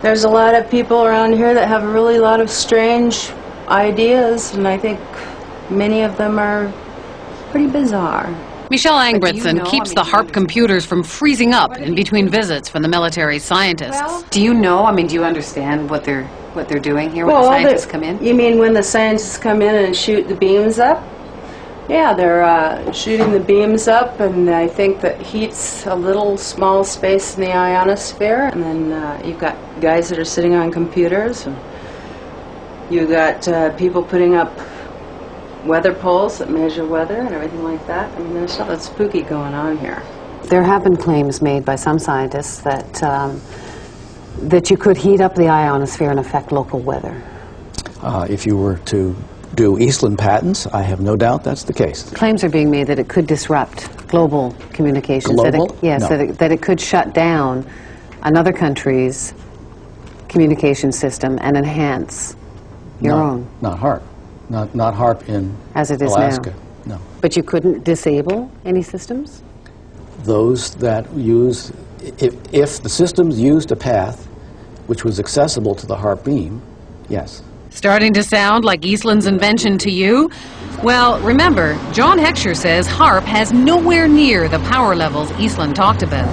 There's a lot of people around here that have a really lot of strange ideas, and I think many of them are pretty bizarre. Michelle Angbritson keeps the HAARP computers from freezing up in between visits from the military scientists. Do you know, do you understand what they're doing here when the scientists come in? You mean when the scientists come in and shoot the beams up? Yeah, they're shooting the beams up, and I think that heats a little small space in the ionosphere, and then you've got guys that are sitting on computers, and you've got people putting up weather poles that measure weather and everything like that. I mean, there's something spooky going on here. There have been claims made by some scientists that that you could heat up the ionosphere and affect local weather. If you were to do Eastland patents, I have no doubt that's the case. Claims are being made that it could disrupt global communications. Global? Yes, No. that it could shut down another country's communication system and enhance your own. Not HAARP. Not HAARP in As it is Alaska. now. No. But you couldn't disable any systems? Those that use, if the systems used a path which was accessible to the HAARP beam, yes. Starting to sound like Eastland's invention to you? Well, remember, John Heckscher says HAARP has nowhere near the power levels Eastland talked about.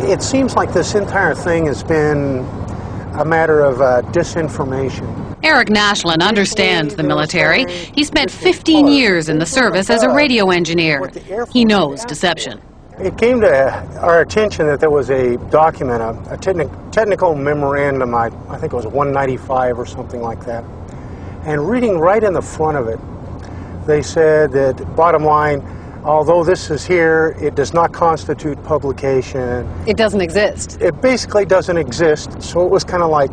It seems like this entire thing has been a matter of disinformation. Eric Nashlin understands the military. He spent 15 years in the service as a radio engineer. He knows deception. It came to our attention that there was a document, a technical memorandum, I think it was 195 or something like that. And reading right in the front of it, they said that, bottom line, although this is here, it does not constitute publication. It doesn't exist. It basically doesn't exist. So it was kind of like,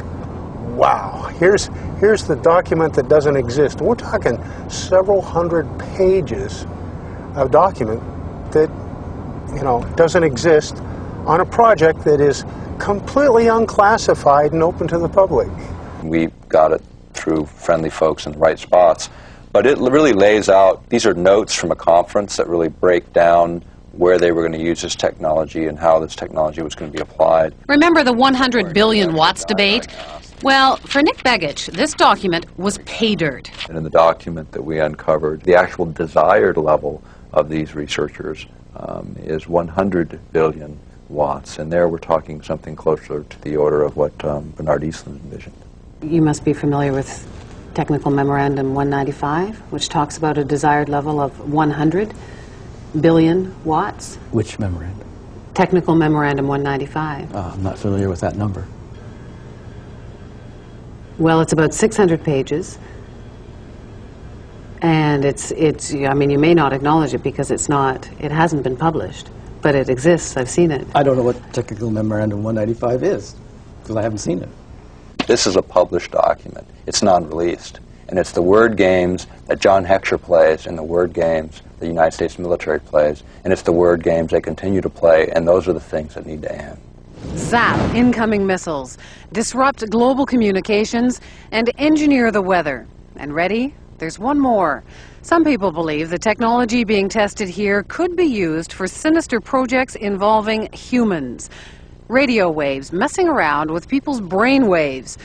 wow, here's the document that doesn't exist. We're talking several hundred pages of document that, you know, doesn't exist on a project that is completely unclassified and open to the public. We got it through friendly folks in the right spots. But it really lays out, these are notes from a conference that really break down where they were going to use this technology and how this technology was going to be applied. Remember the 100 billion watts debate? Well, for Nick Begich, this document was pay dirt. And in the document that we uncovered, the actual desired level of these researchers is 100 billion watts. And there we're talking something closer to the order of what Bernard Eastland envisioned. You must be familiar with Technical Memorandum 195, which talks about a desired level of 100 billion watts. Which memorandum? Technical Memorandum 195. I'm not familiar with that number. Well, it's about 600 pages, and it's. I mean, you may not acknowledge it because it hasn't been published, but it exists. I've seen it. I don't know what Technical Memorandum 195 is, because I haven't seen it. This is a published document. It's non-released. And it's the word games that John Heckscher plays and the word games the United States military plays, and it's the word games they continue to play, and those are the things that need to end. Zap incoming missiles, disrupt global communications, and engineer the weather. And ready? There's one more. Some people believe the technology being tested here could be used for sinister projects involving humans. Radio waves messing around with people's brain waves.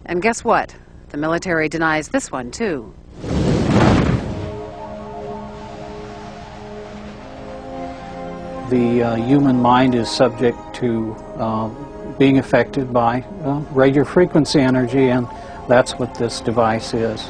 And guess what? The military denies this one, too. The human mind is subject to being affected by radio frequency energy, and that's what this device is.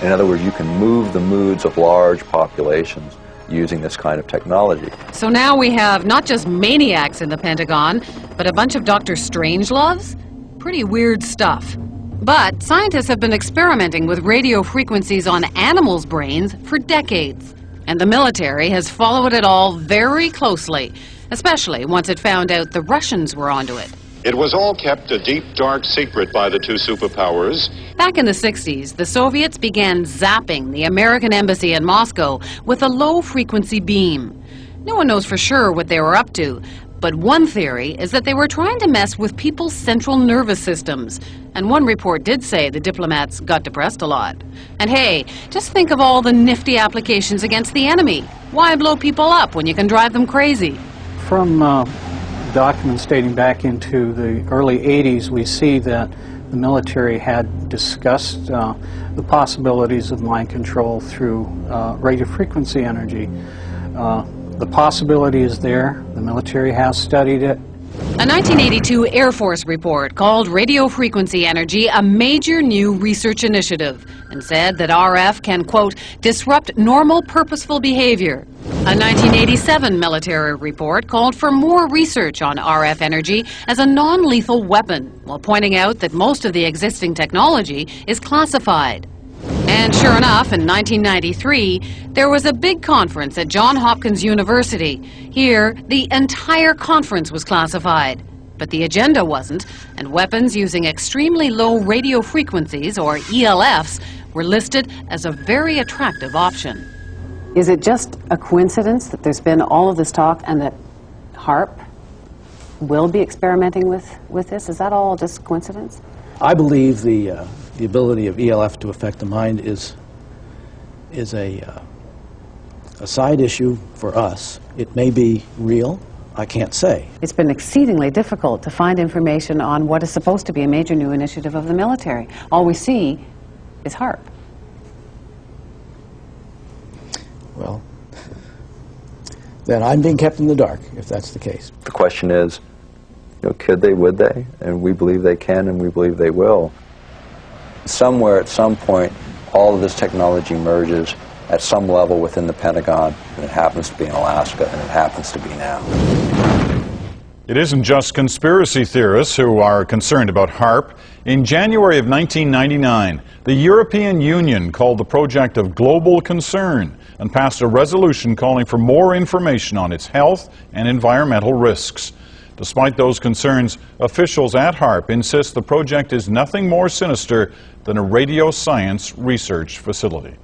In other words, you can move the moods of large populations using this kind of technology. So now we have not just maniacs in the Pentagon, but a bunch of Dr. Strangeloves? Pretty weird stuff. But scientists have been experimenting with radio frequencies on animals' brains for decades. And the military has followed it all very closely, especially once it found out the Russians were onto it. It was all kept a deep, dark secret by the two superpowers. Back in the 60s, the Soviets began zapping the American embassy in Moscow with a low-frequency beam. No one knows for sure what they were up to, but one theory is that they were trying to mess with people's central nervous systems. And one report did say the diplomats got depressed a lot. And hey, just think of all the nifty applications against the enemy. Why blow people up when you can drive them crazy? From documents dating back into the early 80s, we see that the military had discussed the possibilities of mind control through radio frequency energy. The possibility is there. The military has studied it. A 1982 Air Force report called radio frequency energy a major new research initiative and said that RF can, quote, disrupt normal purposeful behavior. A 1987 military report called for more research on RF energy as a non-lethal weapon, while pointing out that most of the existing technology is classified. And sure enough, in 1993, there was a big conference at Johns Hopkins University. Here, the entire conference was classified. But the agenda wasn't, and weapons using extremely low radio frequencies, or ELFs, were listed as a very attractive option. Is it just a coincidence that there's been all of this talk and that HAARP will be experimenting with this? Is that all just coincidence? I believe the ability of ELF to affect the mind is a side issue for us. It may be real. I can't say. It's been exceedingly difficult to find information on what is supposed to be a major new initiative of the military. All we see is HAARP. Well, then I'm being kept in the dark, if that's the case. The question is, you know, could they, would they? And we believe they can, and we believe they will. Somewhere, at some point, all of this technology merges at some level within the Pentagon, and it happens to be in Alaska, and it happens to be now. It isn't just conspiracy theorists who are concerned about HAARP. In January of 1999, the European Union called the project of global concern and passed a resolution calling for more information on its health and environmental risks. Despite those concerns, officials at HAARP insist the project is nothing more sinister than a radio science research facility.